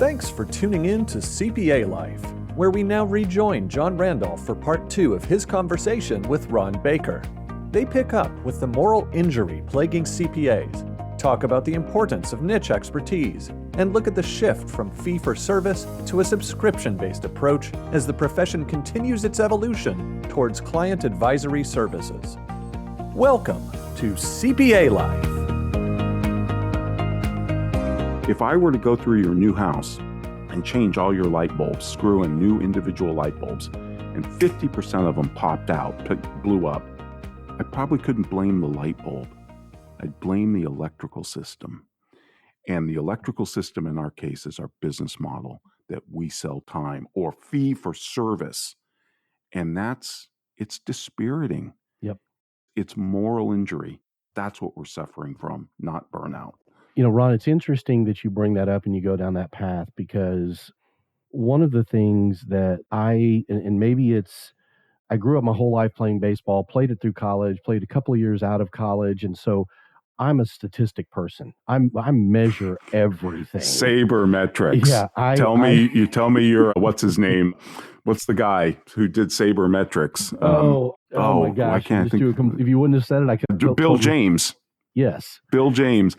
Thanks for tuning in to CPA Life, where we now rejoin John Randolph for part 2 of his conversation with Ron Baker. They pick up with the moral injury plaguing CPAs, talk about the importance of niche expertise, and look at the shift from fee-for-service to a subscription-based approach as the profession continues its evolution towards client advisory services. Welcome to CPA Life. If I were to go through your new house and change all your light bulbs, screw in new individual light bulbs, and 50% of them popped out, blew up, I probably couldn't blame the light bulb. I'd blame the electrical system. And the electrical system in our case is our business model that we sell time or fee for service. And it's dispiriting. Yep. It's moral injury. That's what we're suffering from, not burnout. You know, Ron, it's interesting that you bring that up and you go down that path, because one of the things that I grew up my whole life playing baseball, played it through college, played a couple of years out of college. And so I'm a statistic person. I measure everything. Sabermetrics. Yeah. Tell me you're, what's his name? What's the guy who did sabermetrics? Oh my gosh. I can't think. If you wouldn't have said it, I could. Bill James. Yes. Bill James.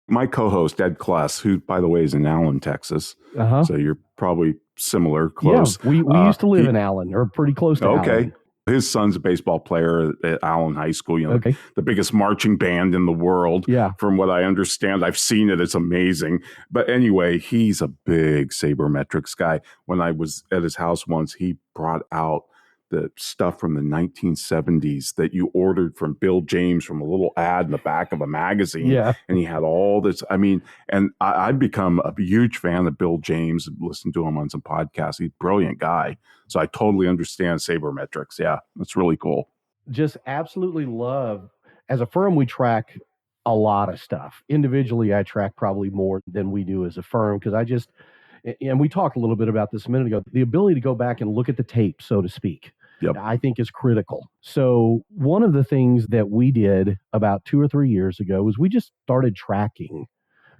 My co-host, Ed Kless, who, by the way, is in Allen, Texas. So you're probably similar, close. Yeah, we used to live in Allen, or pretty close to Allen. His son's a baseball player at Allen High School, the biggest marching band in the world. Yeah. From what I understand, I've seen it. It's amazing. But anyway, he's a big sabermetrics guy. When I was at his house once, he brought out the stuff from the 1970s that you ordered from Bill James from a little ad in the back of a magazine. Yeah. And he had all this. I mean, and I've become a huge fan of Bill James, listened to him on some podcasts. He's a brilliant guy. So I totally understand sabermetrics. Yeah, that's really cool. Just absolutely love. As a firm, we track a lot of stuff. Individually, I track probably more than we do as a firm, because and we talked a little bit about this a minute ago, the ability to go back and look at the tape, so to speak. Yep. I think is critical. So one of the things that we did about 2 or 3 years ago was we just started tracking.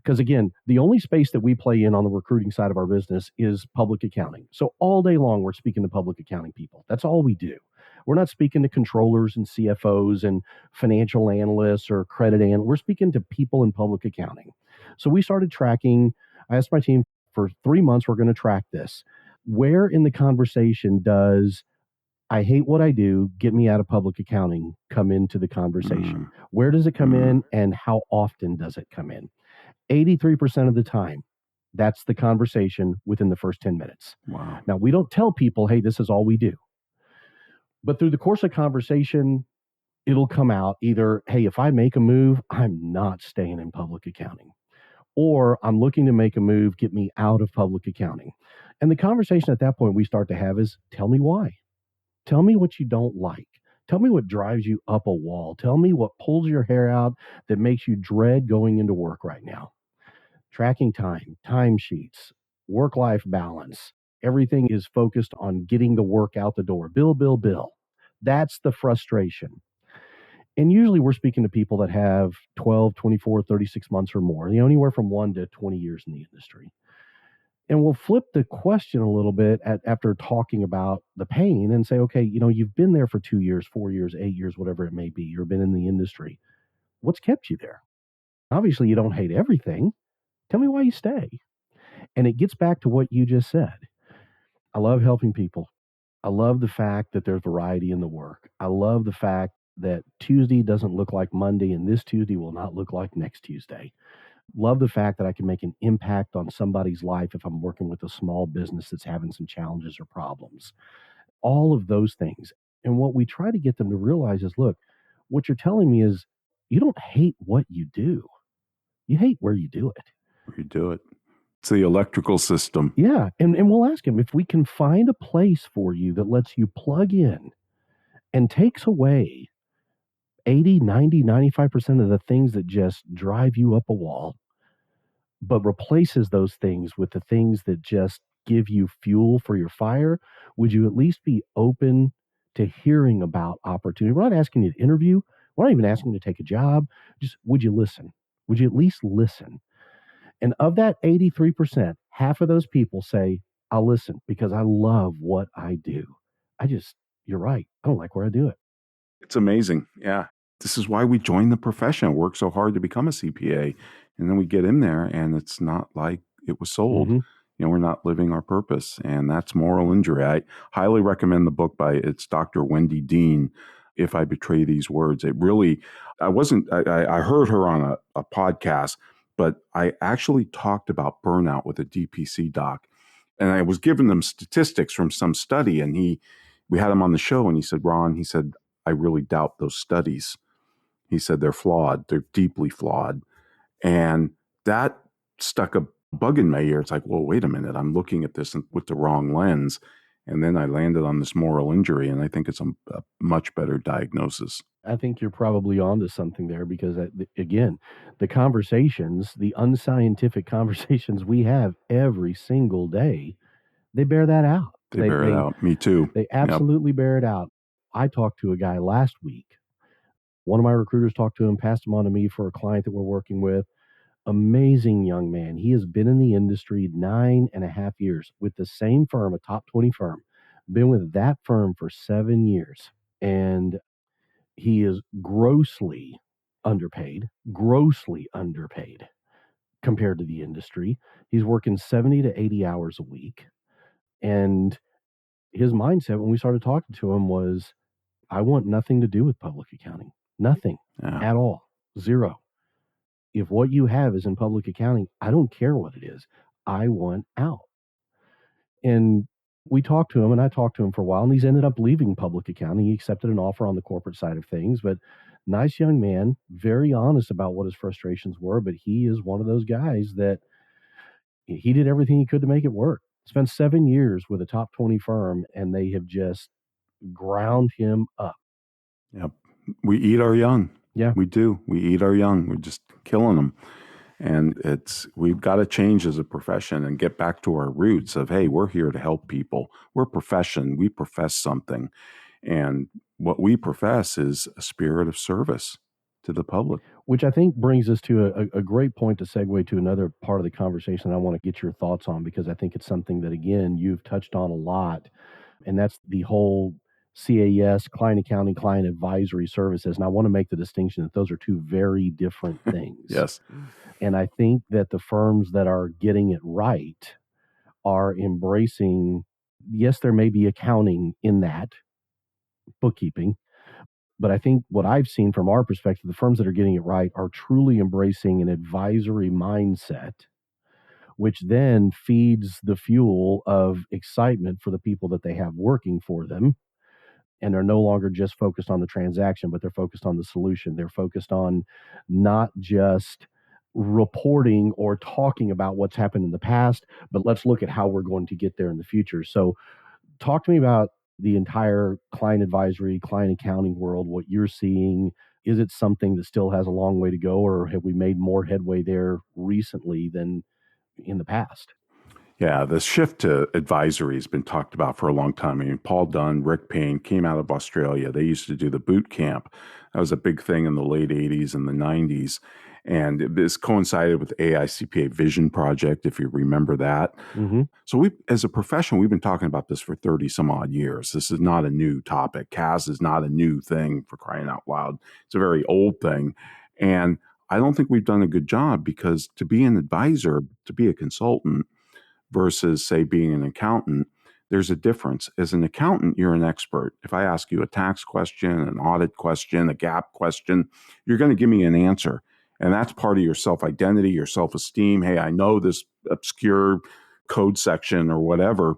Because again, the only space that we play in on the recruiting side of our business is public accounting. So all day long, we're speaking to public accounting people. That's all we do. We're not speaking to controllers and CFOs and financial analysts or credit analysts. We're speaking to people in public accounting. So we started tracking. I asked my team, for 3 months, we're going to track this. Where in the conversation does "I hate what I do, get me out of public accounting" come into the conversation? Where does it come in, and how often does it come in? 83% of the time, that's the conversation within the first 10 minutes. Wow. Now, we don't tell people, hey, this is all we do. But through the course of conversation, it'll come out either, hey, if I make a move, I'm not staying in public accounting. Or I'm looking to make a move, get me out of public accounting. And the conversation at that point we start to have is, tell me why. Tell me what you don't like. Tell me what drives you up a wall. Tell me what pulls your hair out that makes you dread going into work right now. Tracking time, timesheets, work-life balance. Everything is focused on getting the work out the door. Bill. That's the frustration. And usually we're speaking to people that have 12, 24, 36 months or more, anywhere from 1 to 20 years in the industry. And we'll flip the question a little bit after talking about the pain and say, okay, you've been there for 2 years, 4 years, 8 years, whatever it may be. You've been in the industry. What's kept you there? Obviously, you don't hate everything. Tell me why you stay. And it gets back to what you just said. I love helping people. I love the fact that there's variety in the work. I love the fact that Tuesday doesn't look like Monday, and this Tuesday will not look like next Tuesday. Love the fact that I can make an impact on somebody's life if I'm working with a small business that's having some challenges or problems. All of those things. And what we try to get them to realize is, look, what you're telling me is you don't hate what you do. You hate where you do it. Where you do it. It's the electrical system. Yeah. And we'll ask them, if we can find a place for you that lets you plug in and takes away 80, 90, 95% of the things that just drive you up a wall, but replaces those things with the things that just give you fuel for your fire, would you at least be open to hearing about opportunity? We're not asking you to interview. We're not even asking you to take a job. Just, would you listen? Would you at least listen? And of that 83%, half of those people say, I'll listen because I love what I do. You're right. I don't like where I do it. It's amazing. Yeah. This is why we join the profession, work so hard to become a CPA. And then we get in there and it's not like it was sold. Mm-hmm. We're not living our purpose. And that's moral injury. I highly recommend the book it's Dr. Wendy Dean, If I Betray These Words. It really, I heard her on a podcast, but I actually talked about burnout with a DPC doc. And I was giving them statistics from some study, and we had him on the show, and he said, Ron, I really doubt those studies. He said they're flawed. They're deeply flawed. And that stuck a bug in my ear. It's like, well, wait a minute. I'm looking at this with the wrong lens. And then I landed on this moral injury, and I think it's a much better diagnosis. I think you're probably onto something there because, again, the conversations, the unscientific conversations we have every single day, they bear that out. They bear it out. Me too. They absolutely bear it out. I talked to a guy last week. One of my recruiters talked to him, passed him on to me for a client that we're working with. Amazing young man. He has been in the industry 9.5 years with the same firm, a top 20 firm. Been with that firm for 7 years. And he is grossly underpaid compared to the industry. He's working 70 to 80 hours a week. And his mindset when we started talking to him was, I want nothing to do with public accounting. Nothing at all. Zero. If what you have is in public accounting, I don't care what it is. I want out. And we talked to him, and I talked to him for a while, and he's ended up leaving public accounting. He accepted an offer on the corporate side of things, but nice young man, very honest about what his frustrations were. But he is one of those guys that he did everything he could to make it work. Spent 7 years with a top 20 firm, and they have just ground him up. Yep. We eat our young. Yeah. We do. We eat our young. We're just killing them. And we've got to change as a profession and get back to our roots of, hey, we're here to help people. We're a profession. We profess something. And what we profess is a spirit of service to the public. Which I think brings us to a great point to segue to another part of the conversation I want to get your thoughts on, because I think it's something that, again, you've touched on a lot. And that's the whole CAS, client accounting, client advisory services. And I want to make the distinction that those are two very different things. Yes. And I think that the firms that are getting it right are embracing, yes, there may be accounting in that, bookkeeping. But I think what I've seen from our perspective, the firms that are getting it right are truly embracing an advisory mindset, which then feeds the fuel of excitement for the people that they have working for them. And they're no longer just focused on the transaction, but they're focused on the solution. They're focused on not just reporting or talking about what's happened in the past, but let's look at how we're going to get there in the future. So talk to me about the entire client advisory, client accounting world, what you're seeing. Is it something that still has a long way to go, or have we made more headway there recently than in the past? Yeah, the shift to advisory has been talked about for a long time. I mean, Paul Dunn, Rick Payne came out of Australia. They used to do the boot camp. That was a big thing in the late 80s and the 90s. And this coincided with AICPA Vision Project, if you remember that. Mm-hmm. So as a profession, we've been talking about this for 30 some odd years. This is not a new topic. CAS is not a new thing, for crying out loud. It's a very old thing. And I don't think we've done a good job, because to be an advisor, to be a consultant, versus, say, being an accountant, there's a difference. As an accountant, you're an expert. If I ask you a tax question, an audit question, a GAAP question, you're going to give me an answer. And that's part of your self-identity, your self-esteem. Hey, I know this obscure code section or whatever.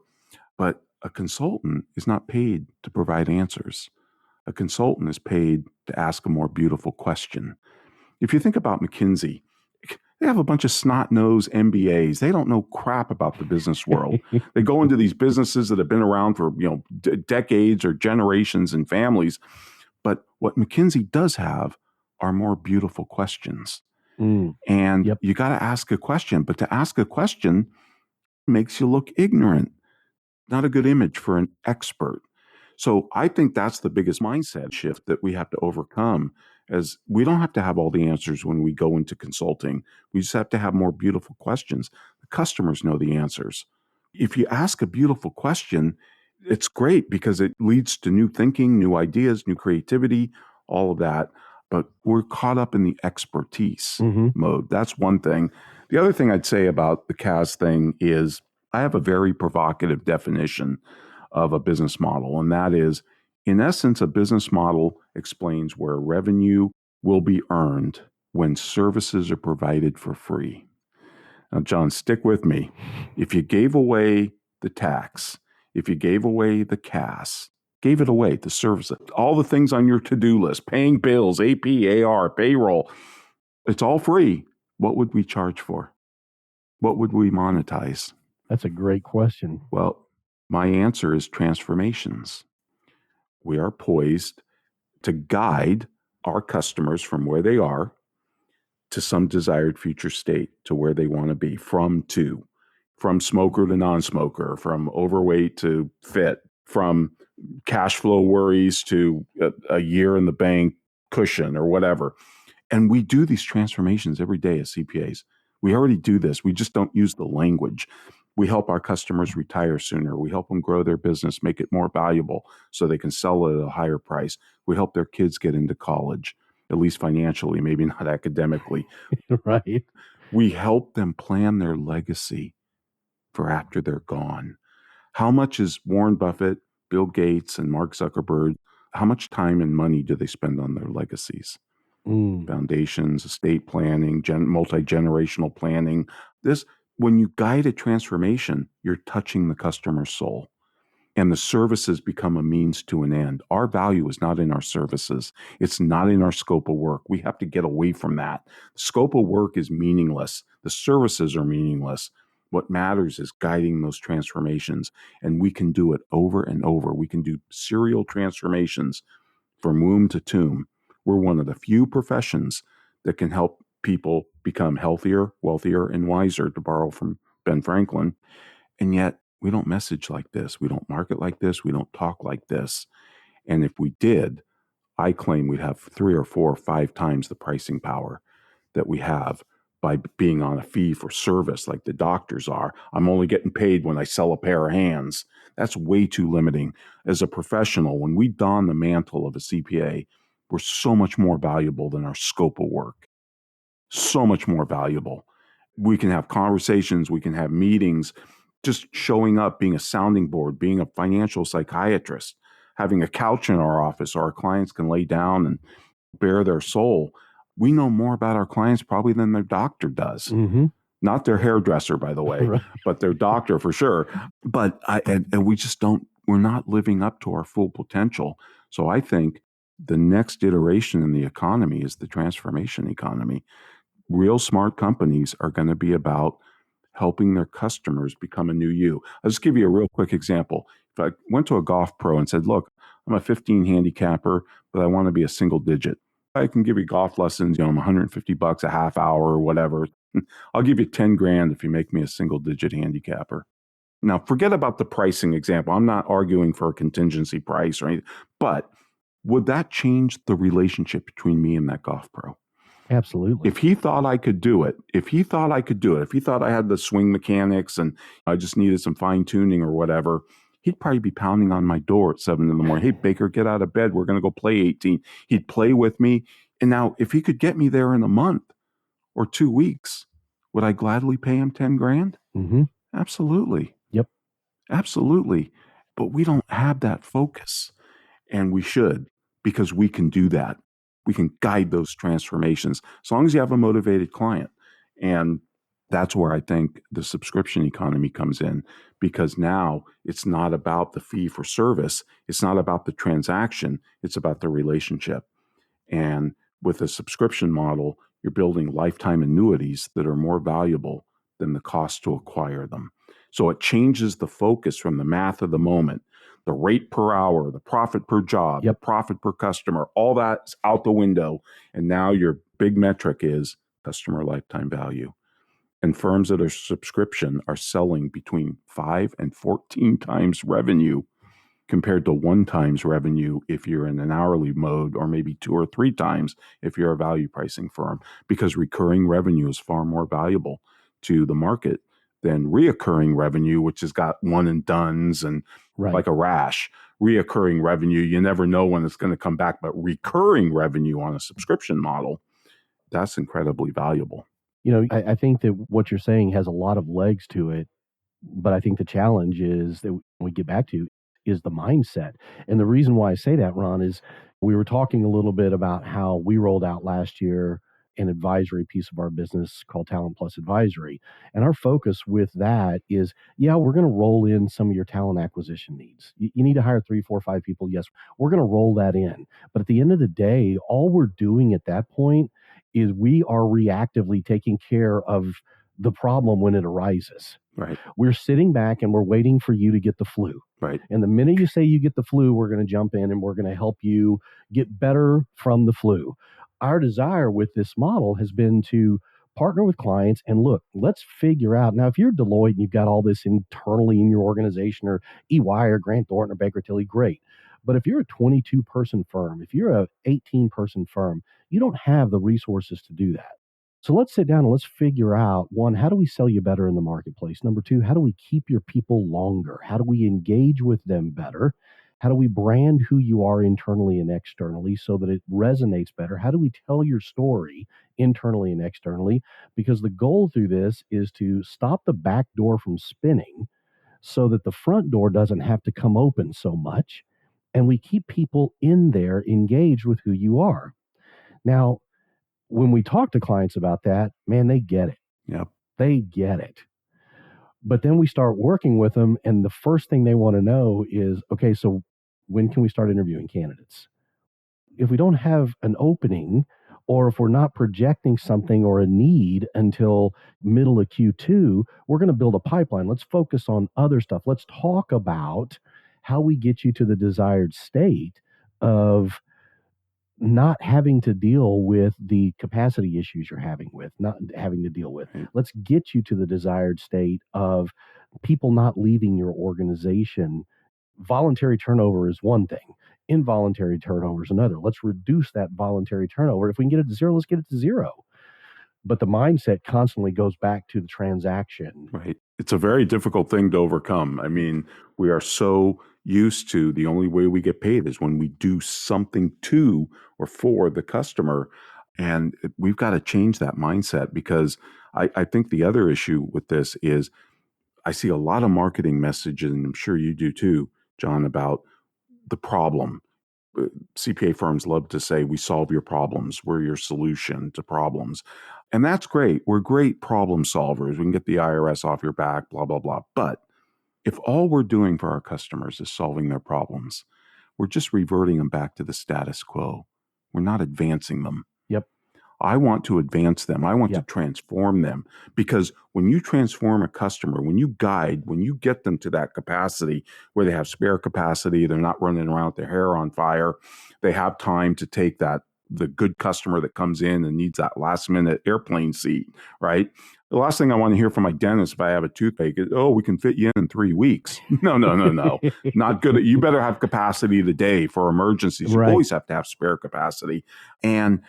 But a consultant is not paid to provide answers. A consultant is paid to ask a more beautiful question. If you think about McKinsey, they have a bunch of snot-nosed MBAs. They don't know crap about the business world. They go into these businesses that have been around for decades or generations and families. But what McKinsey does have are more beautiful questions. And you got to ask a question. But to ask a question makes you look ignorant. Not a good image for an expert. So I think that's the biggest mindset shift that we have to overcome, as we don't have to have all the answers when we go into consulting. We just have to have more beautiful questions. The customers know the answers. If you ask a beautiful question, it's great because it leads to new thinking, new ideas, new creativity, all of that. But we're caught up in the expertise mode. That's one thing. The other thing I'd say about the CAS thing is I have a very provocative definition of a business model. And that is, in essence, a business model explains where revenue will be earned when services are provided for free. Now, John, stick with me. If you gave away the tax, if you gave away the CAS, gave it away, the service, all the things on your to-do list, paying bills, AP, AR, payroll, it's all free. What would we charge for? What would we monetize? That's a great question. Well, my answer is transformations. We are poised to guide our customers from where they are to some desired future state, to where they want to be, from smoker to non-smoker, from overweight to fit, from cash flow worries to a year in the bank cushion or whatever. And we do these transformations every day as CPAs. We already do this. We just don't use the language. We help our customers retire sooner. We help them grow their business, make it more valuable so they can sell it at a higher price. We help their kids get into college, at least financially, maybe not academically. Right. We help them plan their legacy for after they're gone. How much is Warren Buffett, Bill Gates, and Mark Zuckerberg, how much time and money do they spend on their legacies? Foundations, estate planning, multi-generational planning. When you guide a transformation, you're touching the customer's soul. And the services become a means to an end. Our value is not in our services. It's not in our scope of work. We have to get away from that. The scope of work is meaningless. The services are meaningless. What matters is guiding those transformations. And we can do it over and over. We can do serial transformations from womb to tomb. We're one of the few professions that can help people become healthier, wealthier, and wiser, to borrow from Ben Franklin. And yet, we don't message like this. We don't market like this. We don't talk like this. And if we did, I claim we'd have 3 or 4 or 5 times the pricing power that we have by being on a fee for service like the doctors are. I'm only getting paid when I sell a pair of hands. That's way too limiting. As a professional, when we don the mantle of a CPA, we're so much more valuable than our scope of work. So much more valuable. We can have conversations. We can have meetings. Just showing up, being a sounding board, being a financial psychiatrist, having a couch in our office so our clients can lay down and bare their soul. We know more about our clients probably than their doctor does. Not their hairdresser, by the way, Right. but their doctor for sure. But we just we're not living up to our full potential. So I think the next iteration in the economy is the transformation economy. Real smart companies are going to be about helping their customers become a new you. I'll just give you a real quick example. If I went to a golf pro and said, look, I'm a 15 handicapper, but I want to be a single digit. I can give you golf lessons, I'm $150 a half hour or whatever. I'll give you 10 grand if you make me a single digit handicapper. Now, forget about the pricing example. I'm not arguing for a contingency price or anything, but would that change the relationship between me and that golf pro? Absolutely. If he thought I could do it, if he thought I had the swing mechanics and I just needed some fine tuning or whatever, he'd probably be pounding on my door at 7 a.m. Hey, Baker, get out of bed. We're going to go play 18. He'd play with me. And now if he could get me there in a month or 2 weeks, would I gladly pay him 10 grand? Absolutely. Yep. Absolutely. But we don't have that focus, and we should, because we can do that. We can guide those transformations as long as you have a motivated client. And that's where I think the subscription economy comes in, because now it's not about the fee for service. It's not about the transaction. It's about the relationship. And with a subscription model, you're building lifetime annuities that are more valuable than the cost to acquire them. So it changes the focus from the math of the moment. The rate per hour, the profit per job, the profit per customer, all that's out the window. And now your big metric is customer lifetime value. And firms that are subscription are selling between 5 and 14 times revenue compared to 1 times revenue if you're in an hourly mode, or maybe 2 or 3 times if you're a value pricing firm, because recurring revenue is far more valuable to the market than reoccurring revenue, which has got one and dones and Right. like a rash. Reoccurring revenue, you never know when it's going to come back, but recurring revenue on a subscription model, that's incredibly valuable. I think that what you're saying has a lot of legs to it, but I think the challenge is that we get back to is the mindset. And the reason why I say that, Ron, is we were talking a little bit about how we rolled out last year an advisory piece of our business called Talent Plus Advisory. And our focus with that is, yeah, we're going to roll in some of your talent acquisition needs. You need to hire 3, 4, 5 people. Yes, we're going to roll that in. But at the end of the day, all we're doing at that point is we are reactively taking care of the problem when it arises. Right. We're sitting back and we're waiting for you to get the flu. Right. And the minute you say you get the flu, we're going to jump in and we're going to help you get better from the flu. Our desire with this model has been to partner with clients and look, let's figure out. Now, if you're Deloitte and you've got all this internally in your organization, or EY or Grant Thornton or Baker Tilly, great. But if you're a 22-person firm, if you're a 18-person firm, you don't have the resources to do that. So let's sit down and let's figure out, one, how do we sell you better in the marketplace? Number two, how do we keep your people longer? How do we engage with them better? How do we brand who you are internally and externally so that it resonates better? How do we tell your story internally and externally? Because the goal through this is to stop the back door from spinning so that the front door doesn't have to come open so much. And we keep people in there engaged with who you are. Now, when we talk to clients about that, man, they get it. Yep. They get it. But then we start working with them, and the first thing they want to know is, okay, so when can we start interviewing candidates? If we don't have an opening, or if we're not projecting something or a need until middle of Q2, we're going to build a pipeline. Let's focus on other stuff. Let's talk about how we get you to the desired state of not having to deal with the capacity issues you're having with, not having to deal with. Let's get you to the desired state of people not leaving your organization. Voluntary turnover is one thing. Involuntary turnover is another. Let's reduce that voluntary turnover. If we can get it to zero, let's get it to zero. But the mindset constantly goes back to the transaction. Right. It's a very difficult thing to overcome. I mean, we are so used to the only way we get paid is when we do something to or for the customer. And we've got to change that mindset, because I think the other issue with this is I see a lot of marketing messages, and I'm sure you do too, John, about the problem. CPA firms love to say, we solve your problems. We're your solution to problems. And that's great. We're great problem solvers. We can get the IRS off your back, blah, blah, blah. But if all we're doing for our customers is solving their problems, we're just reverting them back to the status quo. We're not advancing them. Yep. I want to advance them. I want to Yep. transform them, because when you transform a customer, when you guide, when you get them to that capacity where they have spare capacity, they're not running around with their hair on fire, they have time to take the good customer that comes in and needs that last minute airplane seat, right? The last thing I want to hear from my dentist if I have a toothache is, oh, we can fit you in 3 weeks. No. Not good. You better have capacity today for emergencies. You Right. always have to have spare capacity. And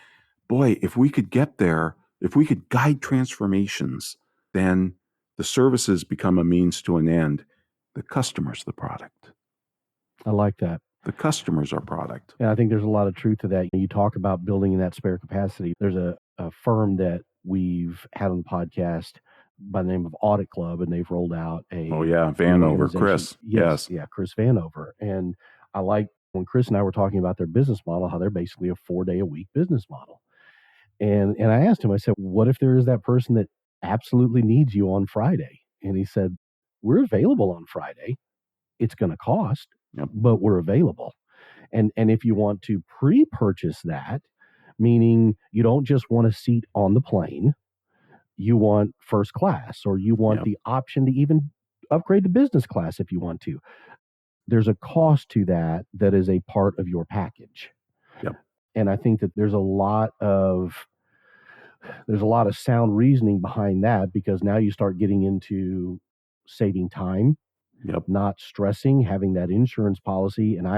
boy, if we could get there, if we could guide transformations, then the services become a means to an end. The customer's the product. I like that. The customer's our product. And I think there's a lot of truth to that. You talk about building in that spare capacity. There's a firm that we've had on the podcast by the name of Audit Club, and they've rolled out a Vanover, organization. Chris. Yes. Yeah, Chris Vanover. And I like when Chris and I were talking about their business model, how they're basically a 4-day-a-week business model. And I asked him, I said, what if there is that person that absolutely needs you on Friday? And he said, we're available on Friday. It's going to cost, but we're available. And if you want to pre-purchase that, meaning you don't just want a seat on the plane, you want first class, or you want the option to even upgrade to business class if you want to. There's a cost to that is a part of your package. Yep. And I think that there's a lot of sound reasoning behind that, because now you start getting into saving time, not stressing, having that insurance policy. And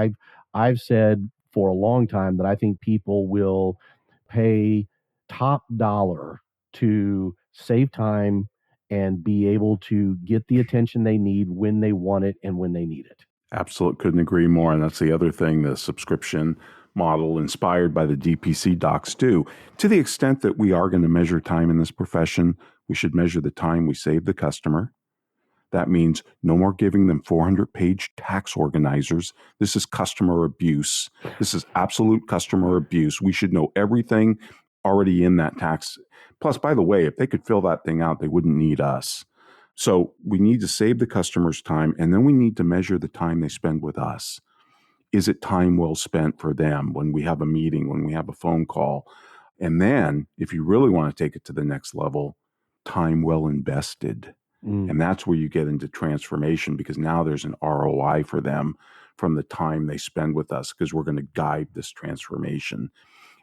I've said for a long time that I think people will pay top dollar to save time and be able to get the attention they need when they want it and when they need it. Absolutely, couldn't agree more. And that's the other thing the subscription model inspired by the DPC docs do. To the extent that we are going to measure time in this profession, we should measure the time we save the customer. That means no more giving them 400-page tax organizers. This is customer abuse. This is absolute customer abuse. We should know everything already in that tax. Plus, by the way, if they could fill that thing out, they wouldn't need us. So we need to save the customer's time, and then we need to measure the time they spend with us. Is it time well spent for them when we have a meeting, when we have a phone call? And then, if you really want to take it to the next level, time well invested. And that's where you get into transformation, because now there's an ROI for them from the time they spend with us, because we're going to guide this transformation.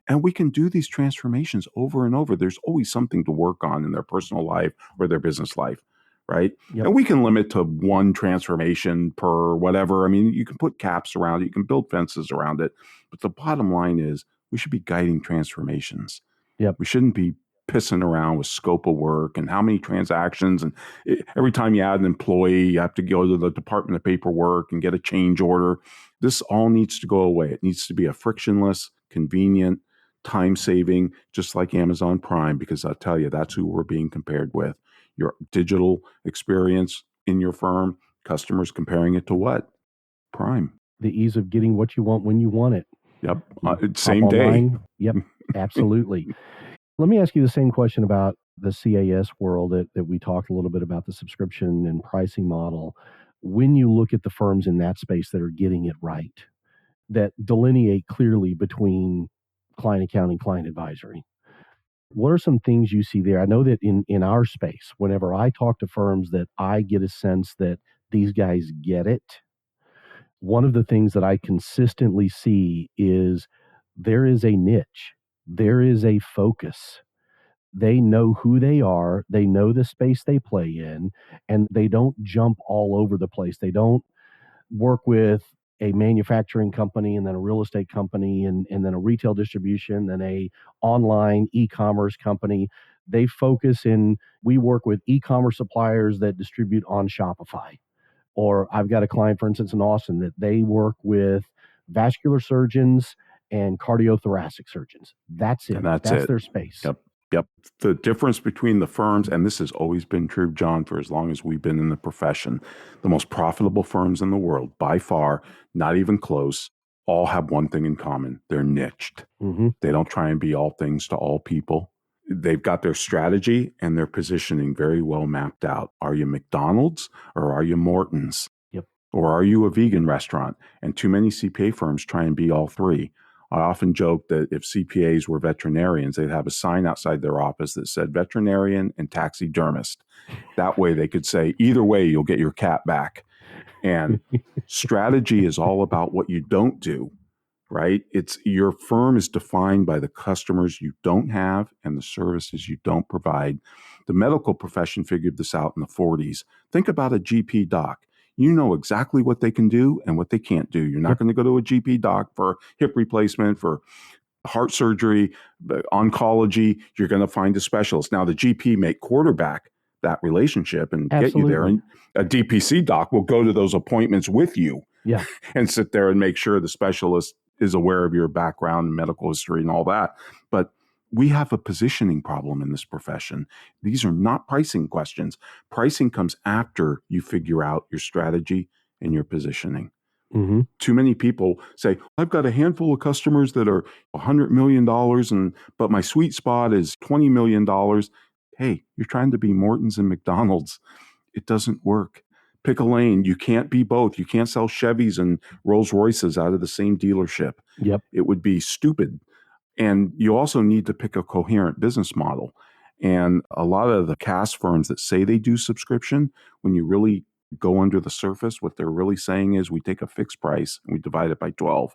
And we can do these transformations over and over. There's always something to work on in their personal life or their business life, right? Yep. And we can limit to one transformation per whatever. I mean, you can put caps around it, you can build fences around it. But the bottom line is we should be guiding transformations. Yep. We shouldn't be pissing around with scope of work and how many transactions. And every time you add an employee, you have to go to the Department of Paperwork and get a change order. This all needs to go away. It needs to be a frictionless, convenient, time-saving, just like Amazon Prime, because I'll tell you, that's who we're being compared with. Your digital experience in your firm, customers comparing it to what? Prime. The ease of getting what you want when you want it. Yep. Same day. Yep, absolutely. Let me ask you the same question about the CAS world that we talked a little bit about, the subscription and pricing model. When you look at the firms in that space that are getting it right, that delineate clearly between client accounting, client advisory, what are some things you see there? I know that in our space, whenever I talk to firms, that I get a sense that these guys get it. One of the things that I consistently see is there is a niche. There is a focus. They know who they are. They know the space they play in, and they don't jump all over the place. They don't work with a manufacturing company and then a real estate company and then a retail distribution, then a online e-commerce company. They focus we work with e-commerce suppliers that distribute on Shopify. Or I've got a client, for instance, in Austin that they work with vascular surgeons and cardiothoracic surgeons. That's it. And that's their space. Yep. The difference between the firms, and this has always been true, John, for as long as we've been in the profession, the most profitable firms in the world, by far, not even close, all have one thing in common. They're niched. Mm-hmm. They don't try and be all things to all people. They've got their strategy and their positioning very well mapped out. Are you McDonald's or are you Morton's? Yep. Or are you a vegan restaurant? And too many CPA firms try and be all three. I often joke that if CPAs were veterinarians, they'd have a sign outside their office that said veterinarian and taxidermist. That way they could say, either way, you'll get your cat back. And strategy is all about what you don't do, right? It's your firm is defined by the customers you don't have and the services you don't provide. The medical profession figured this out in the 40s. Think about a GP doc. You know exactly what they can do and what they can't do. You're not going to go to a GP doc for hip replacement, for heart surgery, oncology. You're going to find a specialist. Now, the GP may quarterback that relationship and get you there. And a DPC doc will go to those appointments with you and sit there and make sure the specialist is aware of your background and medical history and all that. But we have a positioning problem in this profession. These are not pricing questions. Pricing comes after you figure out your strategy and your positioning. Mm-hmm. Too many people say, I've got a handful of customers that are $100 million, but my sweet spot is $20 million. Hey, you're trying to be Morton's and McDonald's. It doesn't work. Pick a lane. You can't be both. You can't sell Chevys and Rolls Royces out of the same dealership. Yep. It would be stupid. And you also need to pick a coherent business model. And a lot of the CAS firms that say they do subscription, when you really go under the surface, what they're really saying is we take a fixed price and we divide it by 12.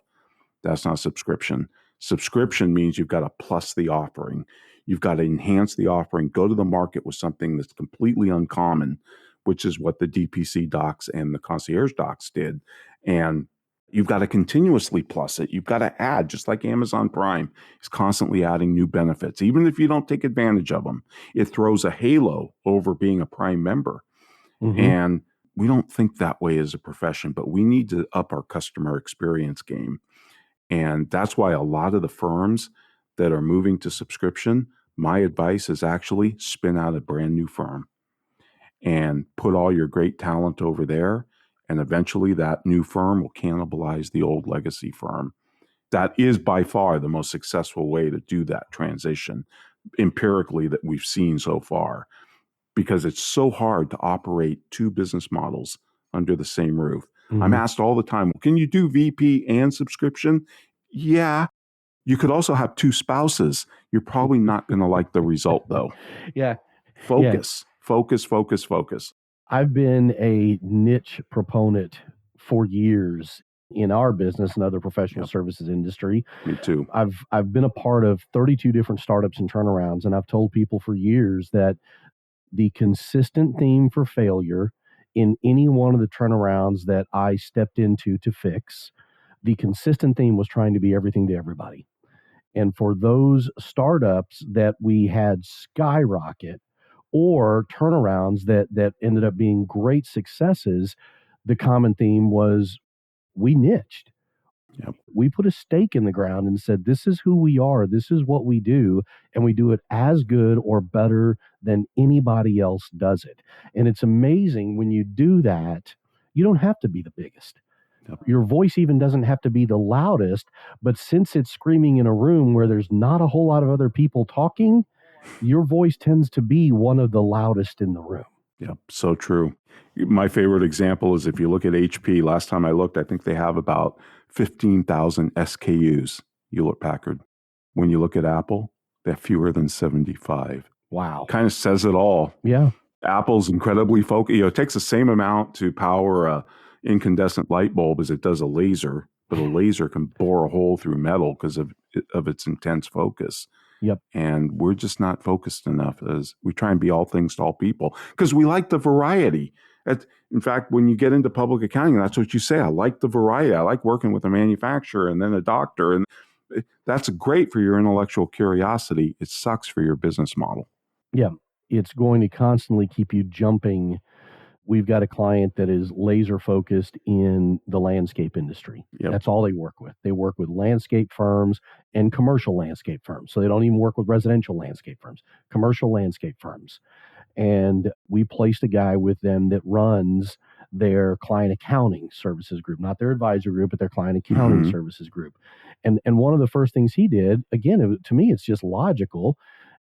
That's not subscription. Subscription means you've got to plus the offering. You've got to enhance the offering, go to the market with something that's completely uncommon, which is what the DPC docs and the concierge docs did. And You've got to continuously plus it. You've got to add, just like Amazon Prime is constantly adding new benefits. Even if you don't take advantage of them, it throws a halo over being a Prime member. Mm-hmm. And we don't think that way as a profession, but we need to up our customer experience game. And that's why a lot of the firms that are moving to subscription, my advice is actually spin out a brand new firm and put all your great talent over there. And eventually that new firm will cannibalize the old legacy firm. That is by far the most successful way to do that transition empirically that we've seen so far, because it's so hard to operate two business models under the same roof. Mm-hmm. I'm asked all the time, can you do VP and subscription? Yeah. You could also have two spouses. You're probably not going to like the result, though. Yeah. Focus, focus, focus, focus. I've been a niche proponent for years in our business and other professional services industry. Me too. I've been a part of 32 different startups and turnarounds, and I've told people for years that the consistent theme for failure in any one of the turnarounds that I stepped into to fix, the consistent theme was trying to be everything to everybody. And for those startups that we had skyrocket or turnarounds that ended up being great successes, the common theme was we niched. Yep. We put a stake in the ground and said, this is who we are. This is what we do. And we do it as good or better than anybody else does it. And it's amazing when you do that, you don't have to be the biggest. Yep. Your voice even doesn't have to be the loudest. But since it's screaming in a room where there's not a whole lot of other people talking, your voice tends to be one of the loudest in the room. Yep, so true. My favorite example is if you look at HP, last time I looked, I think they have about 15,000 SKUs, Hewlett-Packard. When you look at Apple, they have fewer than 75. Wow. Kind of says it all. Yeah. Apple's incredibly focused. It takes the same amount to power a incandescent light bulb as it does a laser, but a laser can bore a hole through metal because of its intense focus. Yep. And we're just not focused enough as we try and be all things to all people because we like the variety. In fact, when you get into public accounting, that's what you say. I like the variety. I like working with a manufacturer and then a doctor. And that's great for your intellectual curiosity. It sucks for your business model. Yeah. It's going to constantly keep you jumping. We've got a client that is laser focused in the landscape industry. Yep. That's all they work with. They work with landscape firms and commercial landscape firms. So they don't even work with residential landscape firms, commercial landscape firms. And we placed a guy with them that runs their client accounting services group, not their advisor group, but their client accounting services group. And one of the first things he did, again, to me, it's just logical.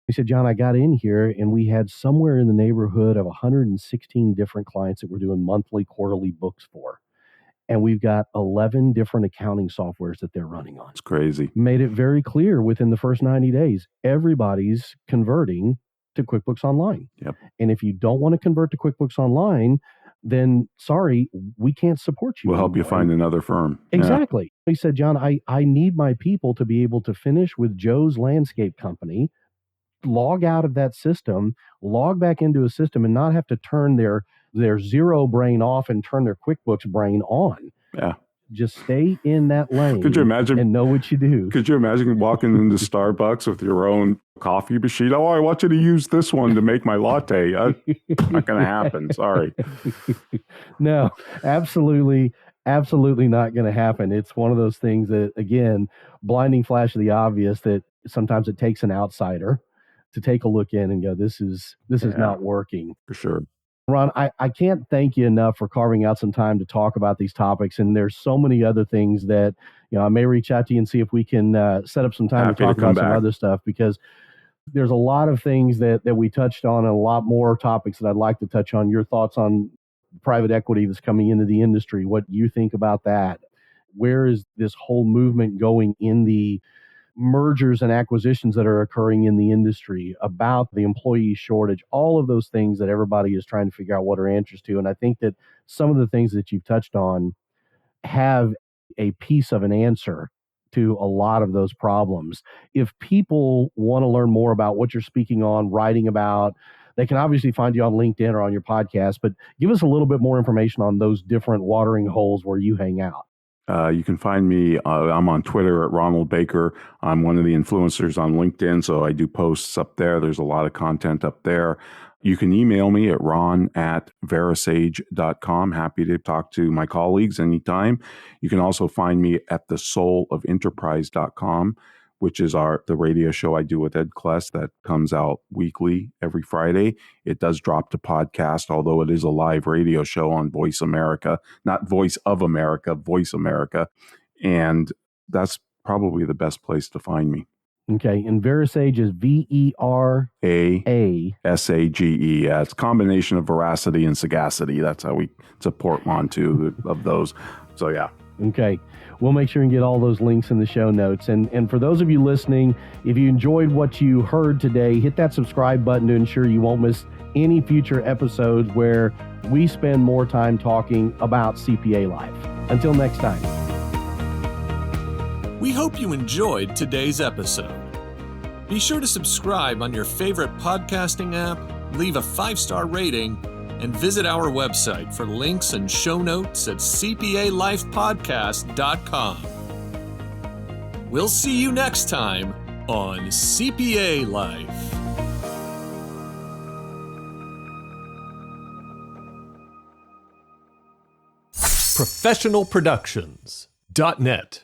He said, John, I got in here and we had somewhere in the neighborhood of 116 different clients that we're doing monthly, quarterly books for. And we've got 11 different accounting softwares that they're running on. It's crazy. Made it very clear within the first 90 days, everybody's converting to QuickBooks Online. Yep. And if you don't want to convert to QuickBooks Online, then sorry, we can't support you. We'll help you find another firm. Exactly. Yeah. He said, John, I need my people to be able to finish with Joe's landscape company, log out of that system, log back into a system and not have to turn their zero brain off and turn their QuickBooks brain on. Yeah. Just stay in that lane. Could you imagine? And know what you do. Could you imagine walking into Starbucks with your own coffee machine? Oh, I want you to use this one to make my latte. Not going to happen. Sorry. No, absolutely not going to happen. It's one of those things that, again, blinding flash of the obvious that sometimes it takes an outsider to take a look in and go, this is not working. For sure. Ron, I can't thank you enough for carving out some time to talk about these topics. And there's so many other things that, I may reach out to you and see if we can set up some time to talk about some other stuff, because there's a lot of things that we touched on and a lot more topics that I'd like to touch on. Your thoughts on private equity that's coming into the industry, what you think about that. Where is this whole movement going in the mergers and acquisitions that are occurring in the industry, about the employee shortage, all of those things that everybody is trying to figure out what are answers to. And I think that some of the things that you've touched on have a piece of an answer to a lot of those problems. If people want to learn more about what you're speaking on, writing about, they can obviously find you on LinkedIn or on your podcast, but give us a little bit more information on those different watering holes where you hang out. You can find me. I'm on Twitter at Ronald Baker. I'm one of the influencers on LinkedIn, so I do posts up there. There's a lot of content up there. You can email me at ron@verisage.com. Happy to talk to my colleagues anytime. You can also find me at thesoulofenterprise.com, which is the radio show I do with Ed Kless that comes out weekly every Friday. It does drop to podcast, although it is a live radio show on Voice America, not Voice of America, Voice America. And that's probably the best place to find me. Okay. And Verisage is VERA SAGE. Yeah, it's a combination of veracity and sagacity. That's how it's a portmanteau of those. So, yeah. Okay. We'll make sure and get all those links in the show notes. And for those of you listening, if you enjoyed what you heard today, hit that subscribe button to ensure you won't miss any future episodes where we spend more time talking about CPA life. Until next time. We hope you enjoyed today's episode. Be sure to subscribe on your favorite podcasting app, leave a 5-star rating, and visit our website for links and show notes at CPALifepodcast.com. We'll see you next time on CPA Life. ProfessionalProductions.net